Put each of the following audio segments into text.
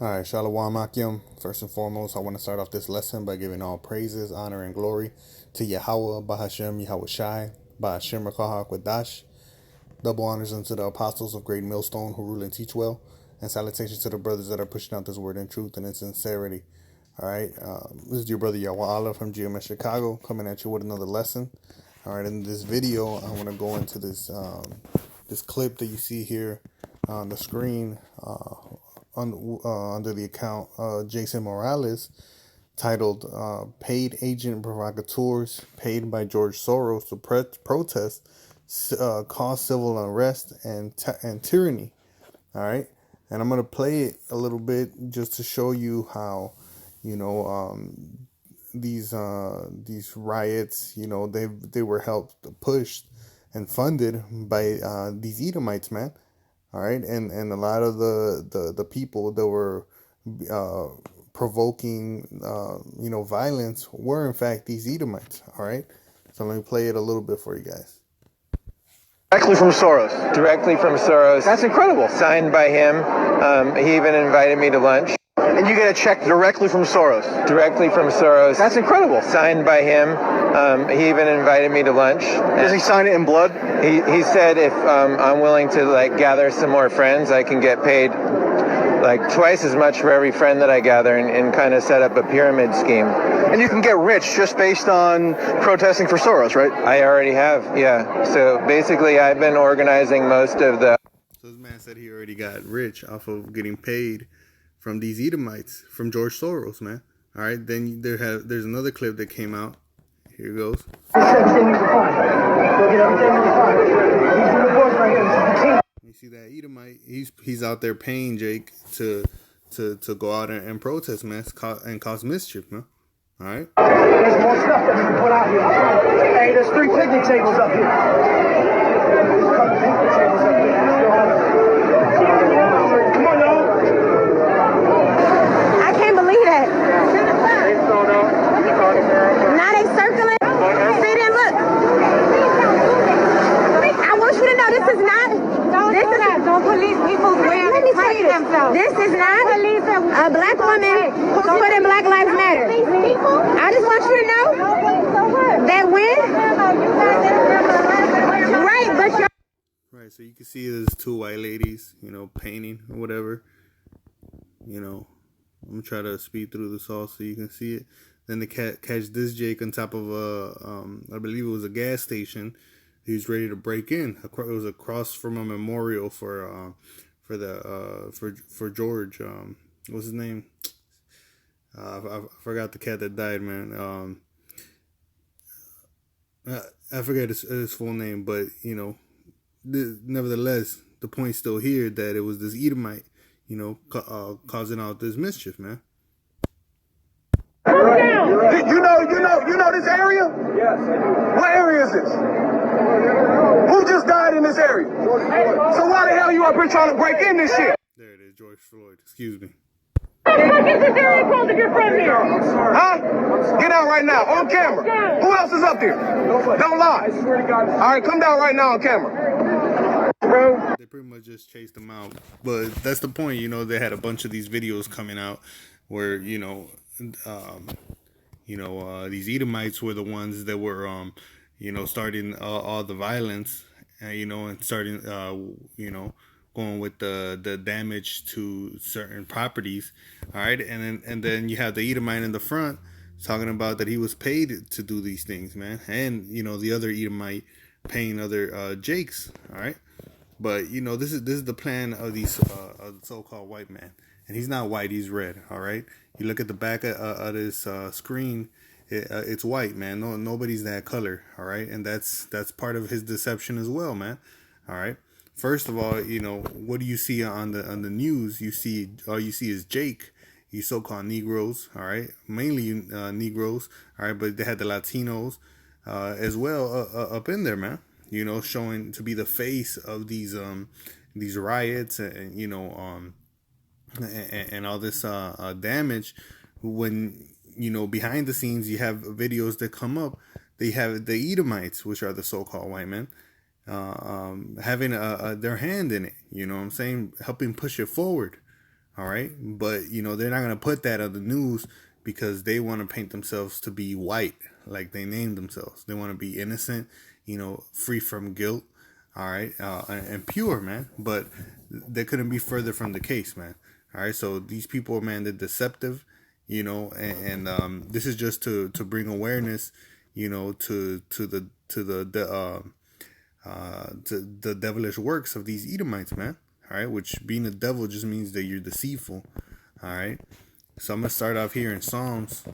Alright, Shalom Akim. First and foremost, I want to start off this lesson by giving all praises, honor, and glory to Yahweh, Bahashem, Yahweh Shai, Bahashem Rakahak Wadash. Double honors unto the apostles of Great Millstone who rule and teach well, and salutations to the brothers that are pushing out this word in truth and in sincerity. Alright, this is your brother Yahweh Allah from GMS Chicago coming at you with another lesson. Alright, in this video, I want to go into this this clip that you see here on the screen. Under the account Jason Morales, titled Paid Agent Provocateurs Paid by George Soros to Protest Cause Civil Unrest and Tyranny. All right, and I'm going to play it a little bit just to show you how, these riots, they were helped, pushed, and funded by these Edomites, man. All right, and a lot of the people that were provoking violence were in fact these Edomites. All right, so let me play it a little bit for you guys. Directly from Soros. Directly from Soros. That's incredible. Signed by him. He even invited me to lunch. And you get a check directly from Soros. Directly from Soros. That's incredible. Signed by him. He even invited me to lunch. Does he sign it in blood? He said if I'm willing to gather some more friends, I can get paid twice as much for every friend that I gather and kind of set up a pyramid scheme. And you can get rich just based on protesting for Soros, right? I already have, yeah. So basically I've been organizing most of the... So this man said he already got rich off of getting paid from these Edomites, from George Soros, man. All right, then there's another clip that came out. Here it goes. You see that Edomite? He's out there paying Jake to go out and protest, man, and cause mischief, man. All right. There's more stuff that we can put out here. Hey, there's 3 picnic tables up here. There's a couple picnic tables up here. Come on, y'all. I can't believe that. Now they circling. See them, look. I want you to know this is not. Don't police people's way of expressing themselves. This is not a black woman who's putting Black Lives Matter. I just want you to know that when, right, but you're right. So you can see there's 2 white ladies, painting or whatever. I'm gonna try to speed through this all so you can see it. Then they catch this Jake on top of I believe it was a gas station. He was ready to break in. It was across from a memorial for George. What's his name? I forgot the cat that died, man. I forget his full name, but nevertheless, the point's still here that it was this Edomite, causing out this mischief, man. You know this area? Yes. What area is this? Who just died in this area? So why the hell you up here trying to break in this shit? There it is, George Floyd. Excuse me. What the fuck is this area called if you're from here? Huh? Get out right now, on camera. Who else is up there? Don't lie. All right, come down right now on camera. Bro. They pretty much just chased him out. But that's the point, they had a bunch of these videos coming out where, these Edomites were the ones that were, starting all the violence, and starting, going with the damage to certain properties. All right. And then you have the Edomite in the front talking about that he was paid to do these things, man. And, the other Edomite paying other Jakes. All right. But, this is the plan of these so-called white man. And he's not white, he's red. All right. You look at the back of this screen, it's white, man. Nobody's that color. All right. And that's part of his deception as well, man. All right. First of all, what do you see on the news? All you see is Jake, you so-called Negroes. All right. Mainly Negroes. All right. But they had the Latinos as well up in there, man. Showing to be the face of these riots and and all this damage. When behind the scenes you have videos that come up, they have the Edomites, which are the so-called white men, having their hand in it, helping push it forward. All right. But, they're not going to put that on the news because they want to paint themselves to be white, like they named themselves. They want to be innocent, free from guilt. All right. And pure, man. But they couldn't be further from the case, man. All right. So these people, man, they're deceptive, and this is just to bring awareness, to the devilish works of these Edomites, man. All right, which being a devil just means that you're deceitful. All right, so I'm gonna start off here in Psalms.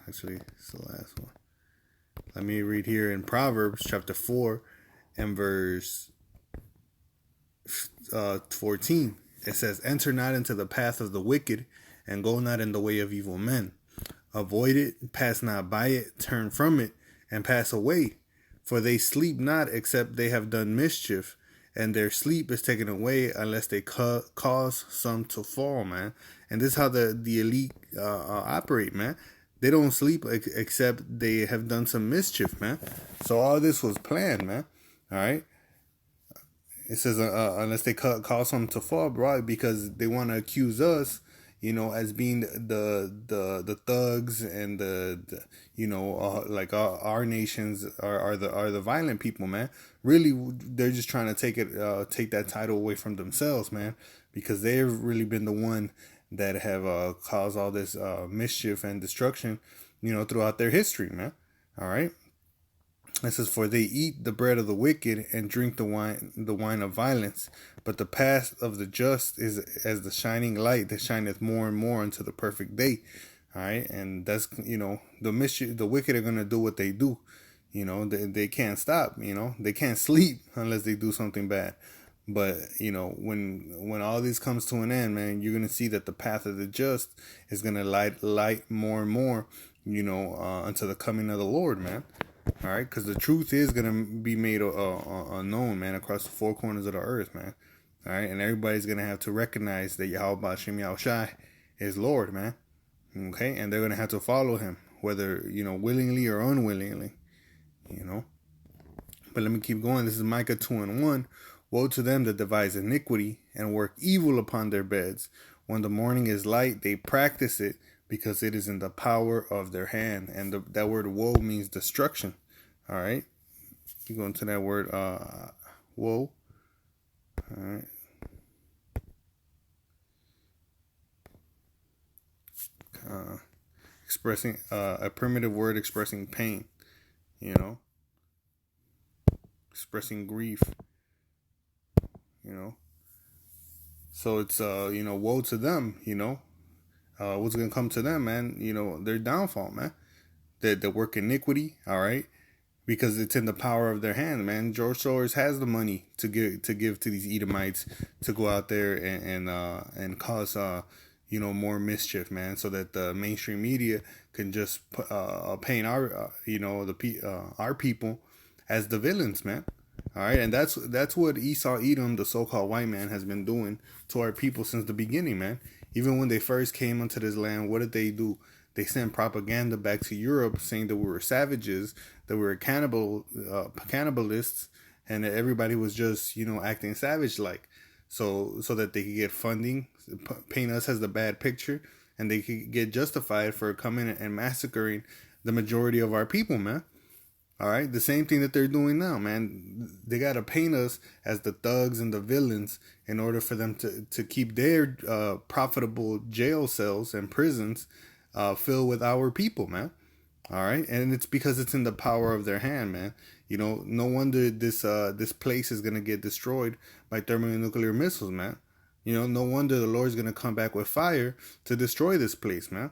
Actually, it's the last one. Let me read here in Proverbs chapter 4 and verse 14. It says, "Enter not into the path of the wicked, and go not in the way of evil men. Avoid it, pass not by it, turn from it, and pass away. For they sleep not except they have done mischief, and their sleep is taken away unless they cause some to fall," man. And this is how the elite operate, man. They don't sleep except they have done some mischief, man. So all this was planned, man. All right. It says unless they cause some to fall, bro, because they want to accuse us, as being the thugs and like our nations are the violent people, man. Really, they're just trying to take that title away from themselves, man, because they've really been the one that have caused all this mischief and destruction, throughout their history, man. All right. It says, "For they eat the bread of the wicked and drink the wine of violence. But the path of the just is as the shining light that shineth more and more unto the perfect day." All right, and that's the wicked are gonna do what they do. They can't stop. They can't sleep unless they do something bad. But when all this comes to an end, man, you're gonna see that the path of the just is gonna light more and more. Until the coming of the Lord, man. All right, because the truth is gonna be made known, man, across the four corners of the earth, man. All right, and everybody's gonna have to recognize that Yahweh Hashem Yahushai is Lord, man. Okay, and they're gonna have to follow Him, whether willingly or unwillingly. But let me keep going. This is Micah 2:1. "Woe to them that devise iniquity and work evil upon their beds. When the morning is light, they practice it, because it is in the power of their hand." And that word woe means destruction. All right. You go into that word woe. All right. Expressing a primitive word expressing pain, expressing grief, So it's woe to them, what's gonna come to them, man? Their downfall, man. They work iniquity, all right, because it's in the power of their hand, man. George Soros has the money to give to these Edomites to go out there and cause more mischief, man, so that the mainstream media can just paint our our people as the villains, man. All right, and that's what Esau Edom, the so-called white man, has been doing to our people since the beginning, man. Even when they first came onto this land, what did they do? They sent propaganda back to Europe saying that we were savages, that we were cannibalists, and that everybody was just acting savage-like, so that they could get funding, paint us as the bad picture, and they could get justified for coming and massacring the majority of our people, man. All right, the same thing that they're doing now, man. They got to paint us as the thugs and the villains in order for them to keep their profitable jail cells and prisons filled with our people, man. All right, and it's because it's in the power of their hand, man. No wonder this place is gonna get destroyed by thermonuclear missiles, man. No wonder the Lord's gonna come back with fire to destroy this place, man.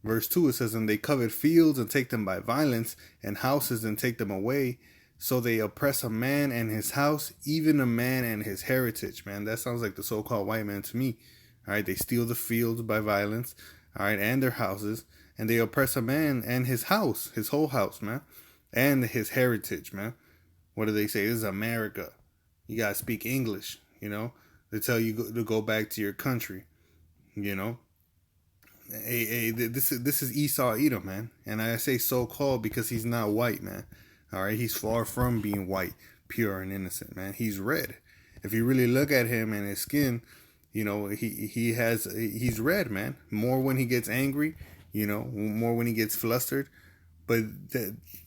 Verse 2, it says, "And they covet fields and take them by violence, and houses and take them away. So they oppress a man and his house, even a man and his heritage." Man, that sounds like the so-called white man to me. All right, they steal the fields by violence, all right, and their houses, and they oppress a man and his house, his whole house, man, and his heritage, man. What do they say? This is America. You gotta speak English, They tell you to go back to your country, Hey, this is Esau Edom, man, and I say so-called because he's not white, man. All right, he's far from being white, pure and innocent, man. He's red. If you really look at him and his skin, You know, he's red, man. More when he gets angry, you know, more when he gets flustered. But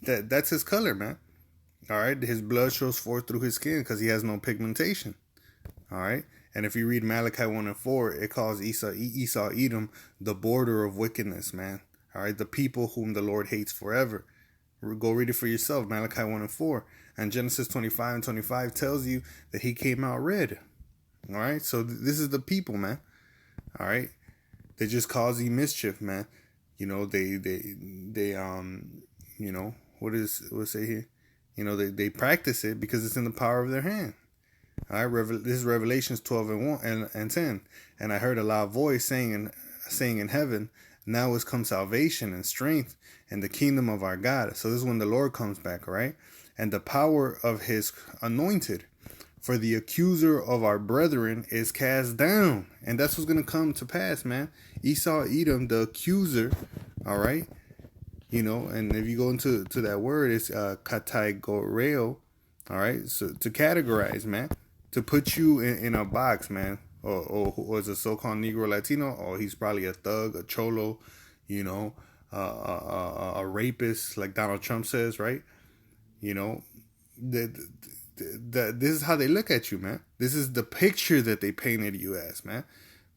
that's his color, man. All right, his blood shows forth through his skin because he has no pigmentation. All right, and if you read Malachi 1:4, it calls Esau Edom the border of wickedness, man. All right, the people whom the Lord hates forever. Go read it for yourself, Malachi 1:4. And Genesis 25:25 tells you that he came out red. All right, so this is the people, man. All right, they just causing mischief, man. You know, they you know, what say here? You know, they practice it because it's in the power of their hand. All right, this is Revelations 12:10. And I heard a loud voice saying in heaven, now has come salvation and strength and the kingdom of our God. So this is when the Lord comes back, all right? And the power of his anointed. For the accuser of our brethren is cast down. And that's what's going to come to pass, man. Esau, Edom, the accuser, all right? You know, and if you go into that word, it's kategoreo, all right? So to categorize, man. To put you in a box, man. Or is a so-called Negro Latino? Or he's probably a thug, a cholo, you know, a rapist, like Donald Trump says, right? You know, this is how they look at you, man. This is the picture that they painted you as, man.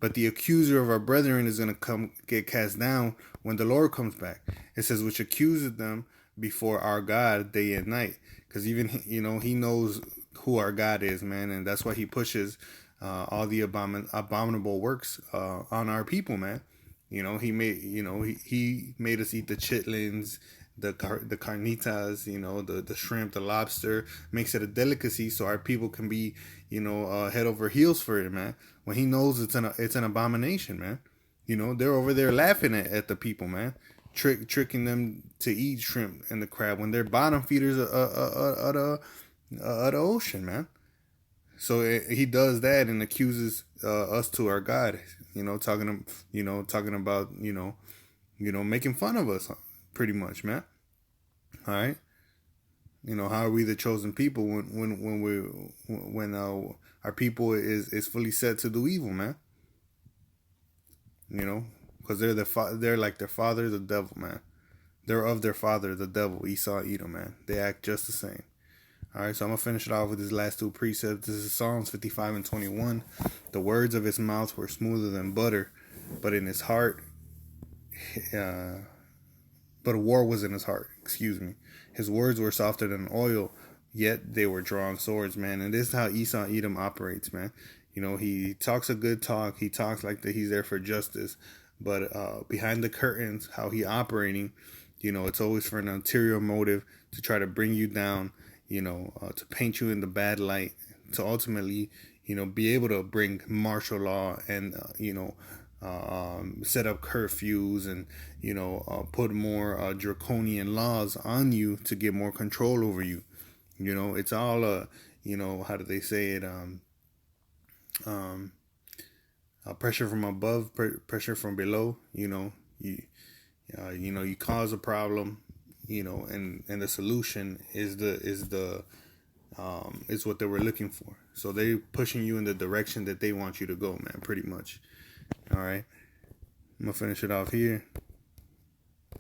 But the accuser of our brethren is going to get cast down when the Lord comes back. It says, which accuses them before our God day and night. Because even, you know, he knows who our God is, man. And that's why he pushes all the abominable works on our people, man. You know, he made us eat the chitlins, the carnitas, you know, the shrimp, the lobster, makes it a delicacy so our people can be, you know, head over heels for it, man. When he knows it's an abomination, man. You know, they're over there laughing at the people, man. Tricking them to eat shrimp and the crab when they're bottom feeders of the ocean, man. So he does that and accuses us to our God, you know, talking about, you know, making fun of us, pretty much, man. All right, you know, how are we the chosen people when our people is fully set to do evil, man? You know, because they're like their father, the devil, man. They're of their father, the devil, Esau, Edom, man. They act just the same. All right, so I'm going to finish it off with these last two precepts. This is Psalms 55:21. The words of his mouth were smoother than butter, but in his heart, but war was in his heart, excuse me. His words were softer than oil, yet they were drawn swords, man. And this is how Esau Edom operates, man. You know, he talks a good talk. He talks like that he's there for justice. But behind the curtains, how he operating, you know, it's always for an ulterior motive to try to bring you down, you know, to paint you in the bad light, to ultimately, you know, be able to bring martial law and, you know, set up curfews and, you know, put more draconian laws on you to get more control over you. You know, it's all, you know, how do they say it? Pressure from above, pressure from below. You know, you cause a problem, you know, and the solution is what they were looking for. So they're pushing you in the direction that they want you to go, man, pretty much. All right, I'm gonna finish it off here.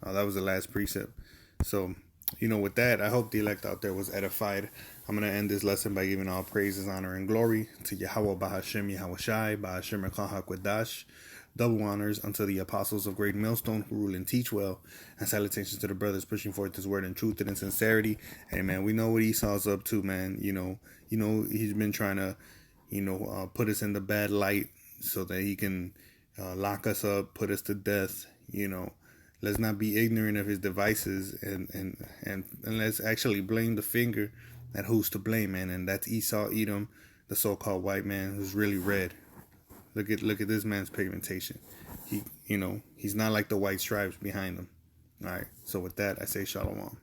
That was the last precept. So, you know, with that, I hope the elect out there was edified. I'm going to end this lesson by giving all praises, honor, and glory to Yahweh Bahashem Yahweh Shai, Bahashem Ekah HaKwadash. Double honors unto the apostles of Great Millstone who rule and teach well. And salutations to the brothers pushing forth this word in truth and in sincerity. Hey, man, we know what Esau's up to, man. You know, he's been trying to, you know, put us in the bad light so that he can lock us up, put us to death, you know. Let's not be ignorant of his devices and let's actually blame the finger at who's to blame, man. And that's Esau Edom, the so-called white man who's really red. Look at this man's pigmentation. He's not like the white stripes behind him. All right. So with that, I say shalom.